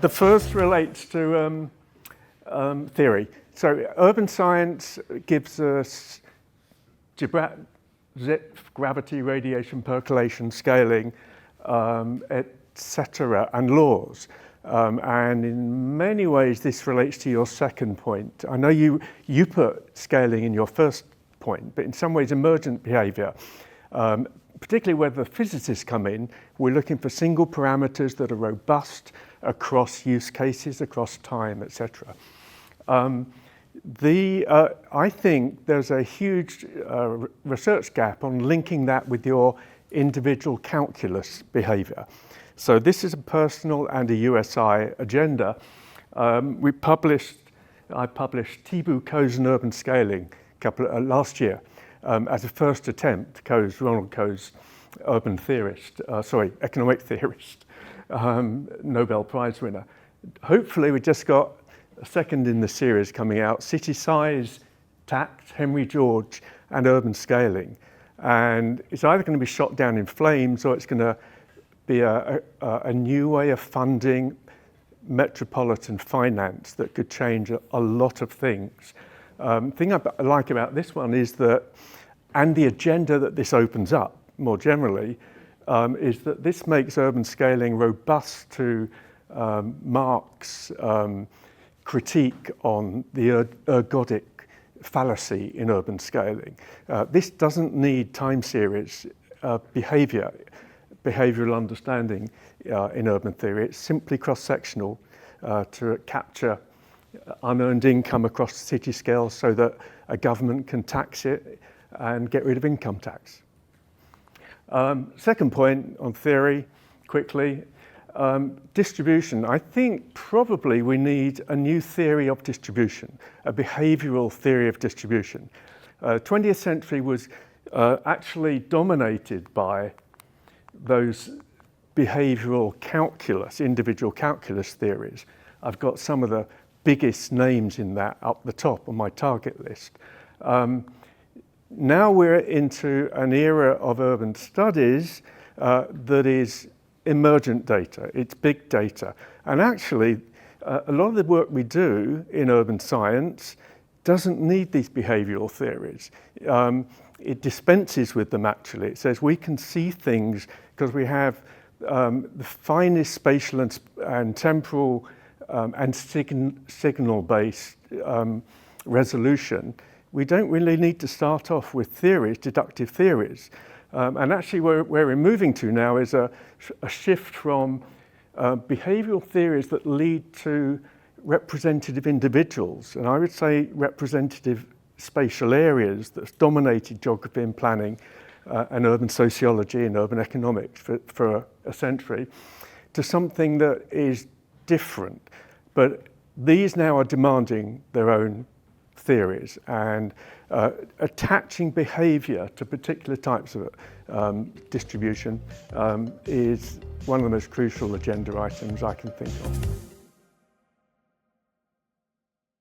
The first relates to theory. So urban science gives us zip, gravity, radiation, percolation, scaling, etc., and laws. And in many ways, this relates to your second point. I know you put scaling in your first point, but in some ways, emergent behavior, particularly where the physicists come in, we're looking for single parameters that are robust across use cases, across time, etc. I think there's a huge research gap on linking that with your individual calculus behavior. So this is a personal and a USI agenda. I published Thibaut Coe's and Urban Scaling last year as a first attempt. Ronald Coe's economic theorist, Nobel Prize winner. Hopefully we just got a second in the series coming out, City Size, Tact, Henry George, and Urban Scaling. And it's either going to be shot down in flames or it's going to be a new way of funding metropolitan finance that could change a lot of things. The thing I like about this one is that, and the agenda that this opens up more generally, is that this makes urban scaling robust to Marx's critique on the ergodic fallacy in urban scaling. This doesn't need time series behavioral understanding in urban theory. It's simply cross-sectional to capture unearned income across the city scale so that a government can tax it and get rid of income tax. Second point on theory, quickly, distribution. I think probably we need a new theory of distribution, a behavioral theory of distribution. 20th century was actually dominated by those behavioral calculus, individual calculus theories. I've got some of the biggest names in that up the top on my target list. Now we're into an era of urban studies that is emergent data, it's big data. And actually, a lot of the work we do in urban science doesn't need these behavioral theories. It dispenses with them actually. It says we can see things because we have the finest spatial and temporal and signal-based resolution. We don't really need to start off with theories, deductive theories. And actually where we're moving to now is a shift from behavioral theories that lead to representative individuals. And I would say representative spatial areas that's dominated geography and planning and urban sociology and urban economics for a century, to something that is different. But these now are demanding their own theories and attaching behavior to particular types of distribution is one of the most crucial agenda items I can think of.